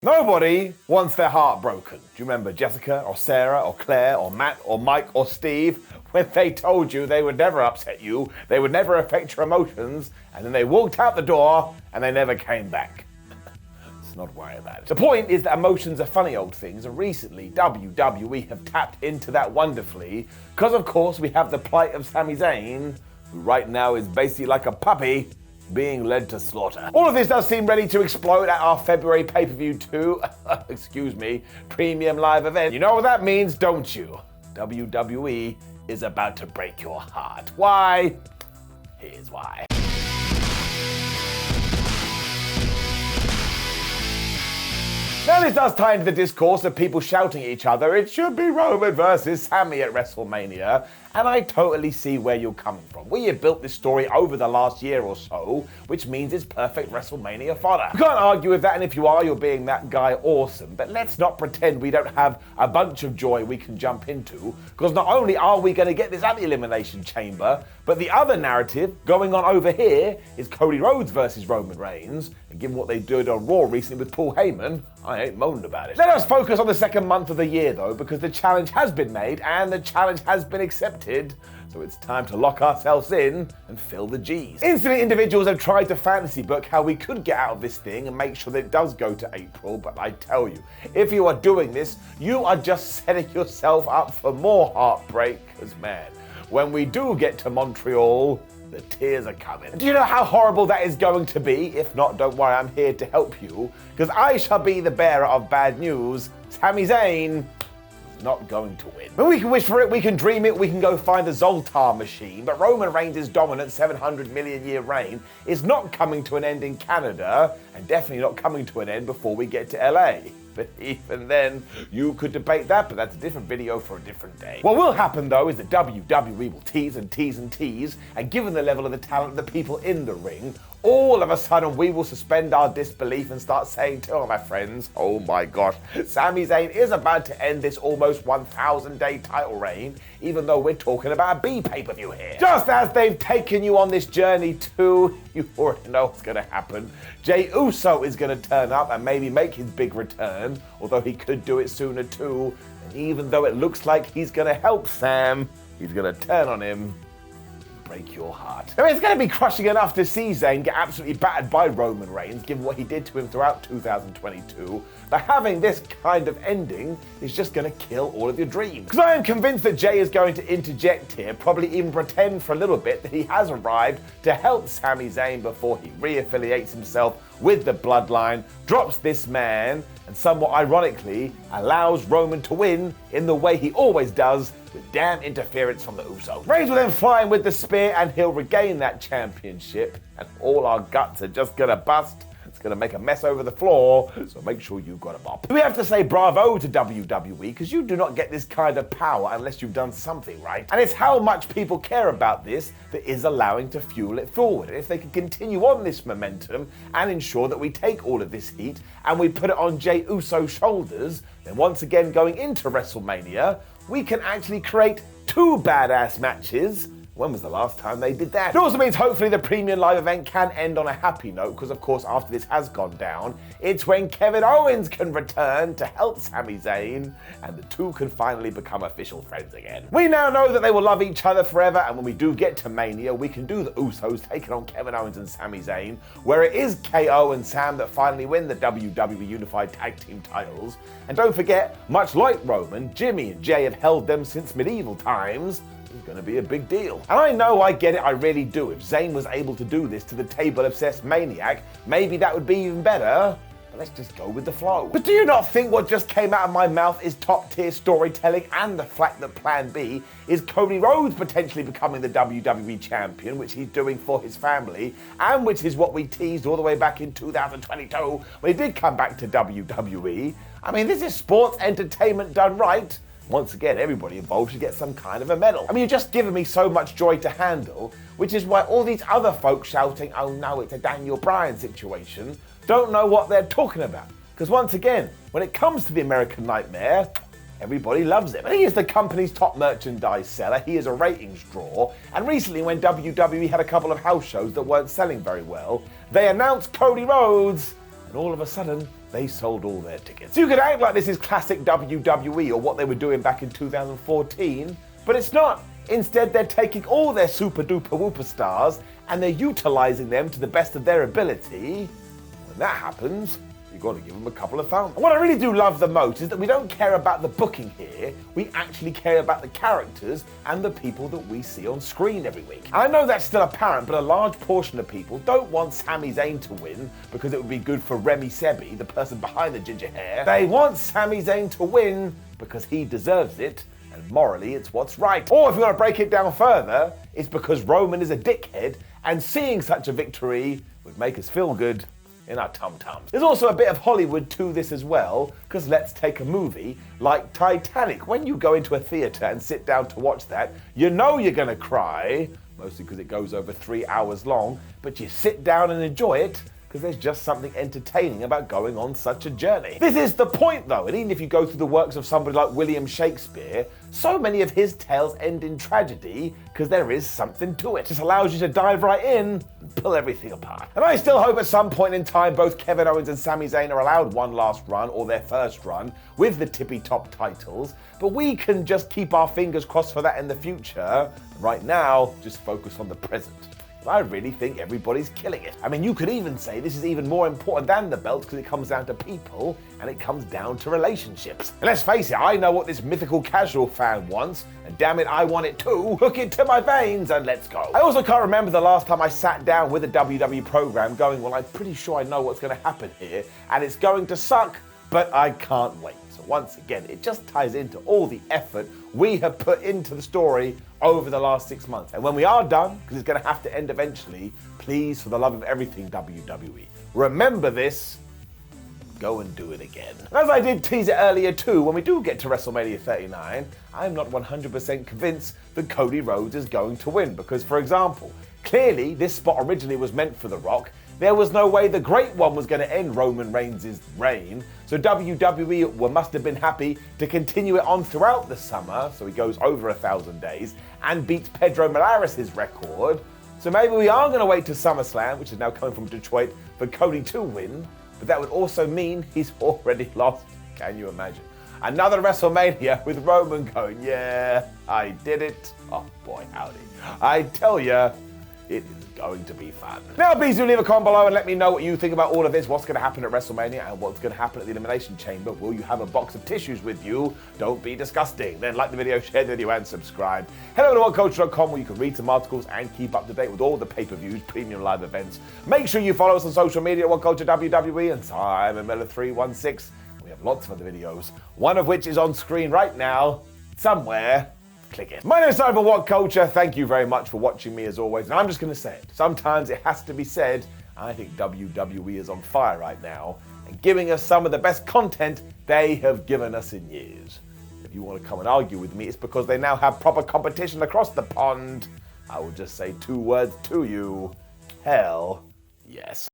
Nobody wants their heart broken. Do you remember Jessica or Sarah or Claire or Matt or Mike or Steve when they told you they would never upset you, they would never affect your emotions, and then they walked out the door and they never came back? Let's not worry about it. The point is that emotions are funny old things, and recently WWE have tapped into that wonderfully because, of course, we have the plight of Sami Zayn, who right now is basically like a puppy being led to slaughter. All of this does seem ready to explode at our February pay-per-view 2, premium live event. You know what that means, don't you? WWE is about to break your heart. Why? Here's why. Now this does tie into the discourse of people shouting at each other, it should be Roman versus Sami at WrestleMania, and I totally see where you're coming from. We have built this story over the last year or so, which means it's perfect WrestleMania fodder. You can't argue with that, and if you are, you're being that guy awesome, but let's not pretend we don't have a bunch of joy we can jump into, because not only are we going to get this at the Elimination Chamber, but the other narrative going on over here is Cody Rhodes versus Roman Reigns, and given what they did on Raw recently with Paul Heyman, I ain't moaned about it. Let us focus on the second month of the year though, because the challenge has been made and the challenge has been accepted, so it's time to lock ourselves in and fill the G's. Instantly, individuals have tried to fantasy book how we could get out of this thing and make sure that it does go to April, but I tell you, if you are doing this, you are just setting yourself up for more heartbreak, because man, when we do get to Montreal, the tears are coming. Do you know how horrible that is going to be? If not, don't worry, I'm here to help you, because I shall be the bearer of bad news. Sami Zayn is not going to win. But we can wish for it, we can dream it, we can go find the Zoltar machine, but Roman Reigns' dominant 700 million year reign is not coming to an end in Canada, and definitely not coming to an end before we get to LA. But even then, you could debate that, but that's a different video for a different day. What will happen though is that WWE will tease and tease and tease, and given the level of the talent of the people in the ring, all of a sudden we will suspend our disbelief and start saying to my friends, oh my gosh, Sami Zayn is about to end this almost 1,000-day title reign, even though we're talking about a B pay-per-view here. Just as they've taken you on this journey too, you already know what's going to happen. Jey Uso is going to turn up and maybe make his big return, although he could do it sooner too, and even though it looks like he's going to help Sam, he's going to turn on him. Break your heart. I mean, it's going to be crushing enough to see Zayn get absolutely battered by Roman Reigns, given what he did to him throughout 2022, but having this kind of ending is just going to kill all of your dreams. Because I am convinced that Jey is going to interject here, probably even pretend for a little bit that he has arrived to help Sami Zayn before he re-affiliates himself with the bloodline, drops this man, and somewhat ironically, allows Roman to win in the way he always does, with damn interference from the Usos. Reigns will then fly in with the spear and he'll regain that championship, and all our guts are just gonna bust. It's gonna make a mess over the floor, so make sure you've got a mop. We have to say bravo to WWE, because you do not get this kind of power unless you've done something right. And it's how much people care about this that is allowing to fuel it forward. And if they can continue on this momentum and ensure that we take all of this heat and we put it on Jey Uso's shoulders, then once again going into WrestleMania, we can actually create two badass matches. When was the last time they did that? It also means hopefully the premium live event can end on a happy note, because of course after this has gone down, it's when Kevin Owens can return to help Sami Zayn, and the two can finally become official friends again. We now know that they will love each other forever, and when we do get to Mania, we can do the Usos taking on Kevin Owens and Sami Zayn, where it is KO and Sam that finally win the WWE Unified Tag Team titles. And don't forget, much like Roman, Jimmy and Jey have held them since medieval times. It's going to be a big deal. And I know, I get it, I really do. If Zayn was able to do this to the table-obsessed maniac, maybe that would be even better. But let's just go with the flow. But do you not think what just came out of my mouth is top-tier storytelling, and the fact that Plan B is Cody Rhodes potentially becoming the WWE Champion, which he's doing for his family, and which is what we teased all the way back in 2022 when he did come back to WWE? I mean, this is sports entertainment done right. Once again, everybody involved should get some kind of a medal. I mean, you've just given me so much joy to handle, which is why all these other folks shouting, oh no, it's a Daniel Bryan situation, don't know what they're talking about. Because once again, when it comes to the American Nightmare, everybody loves him. And he is the company's top merchandise seller, he is a ratings draw, and recently when WWE had a couple of house shows that weren't selling very well, they announced Cody Rhodes, and all of a sudden, they sold all their tickets. So you could act like this is classic WWE or what they were doing back in 2014, but it's not. Instead, they're taking all their super duper whooper stars and they're utilizing them to the best of their ability. When that happens, you've got to give them a couple of thumbs. And what I really do love the most is that we don't care about the booking here. We actually care about the characters and the people that we see on screen every week. I know that's still apparent, but a large portion of people don't want Sami Zayn to win because it would be good for Remy Sebi, the person behind the ginger hair. They want Sami Zayn to win because he deserves it, and morally it's what's right. Or if you want to break it down further, it's because Roman is a dickhead and seeing such a victory would make us feel good in our tum-tums. There's also a bit of Hollywood to this as well, because let's take a movie like Titanic. When you go into a theatre and sit down to watch that, you know you're gonna cry, mostly because it goes over 3 hours long, but you sit down and enjoy it because there's just something entertaining about going on such a journey. This is the point though, and even if you go through the works of somebody like William Shakespeare, so many of his tales end in tragedy because there is something to it. It just allows you to dive right in and pull everything apart. And I still hope at some point in time both Kevin Owens and Sami Zayn are allowed one last run or their first run with the tippy top titles, but we can just keep our fingers crossed for that in the future. Right now, just focus on the present. I really think everybody's killing it. I mean, you could even say this is even more important than the belt because it comes down to people and it comes down to relationships. And let's face it, I know what this mythical casual fan wants, and damn it, I want it too. Hook it to my veins and let's go. I also can't remember the last time I sat down with a WWE program going, well, I'm pretty sure I know what's going to happen here and it's going to suck, but I can't wait. So once again, it just ties into all the effort we have put into the story over the last 6 months. And when we are done, because it's going to have to end eventually, please, for the love of everything WWE, remember this, go and do it again. And as I did tease it earlier too, when we do get to WrestleMania 39, I'm not 100% convinced that Cody Rhodes is going to win. Because, for example, clearly this spot originally was meant for The Rock. There was no way the Great One was going to end Roman Reigns' reign, so WWE must have been happy to continue it on throughout the summer, so he goes over 1,000 days, and beats Pedro Morales' record. So maybe we are going to wait to SummerSlam, which is now coming from Detroit, for Cody to win, but that would also mean he's already lost. Can you imagine? Another WrestleMania with Roman going, yeah, I did it. Oh boy, howdy. I tell ya, it is going to be fun. Now, please do leave a comment below and let me know what you think about all of this. What's going to happen at WrestleMania and what's going to happen at the Elimination Chamber? Will you have a box of tissues with you? Don't be disgusting. Then like the video, share the video, and subscribe. Head over to whatculture.com where you can read some articles and keep up to date with all the pay-per-views, premium live events. Make sure you follow us on social media at WhatCultureWWE and Simon Miller 316. We have lots of other videos, one of which is on screen right now, somewhere. Click it. My name is Simon from What Culture. Thank you very much for watching me as always. And I'm just going to say it. Sometimes it has to be said. I think WWE is on fire right now and giving us some of the best content they have given us in years. If you want to come and argue with me, it's because they now have proper competition across the pond. I will just say 2 words to you. Hell yes.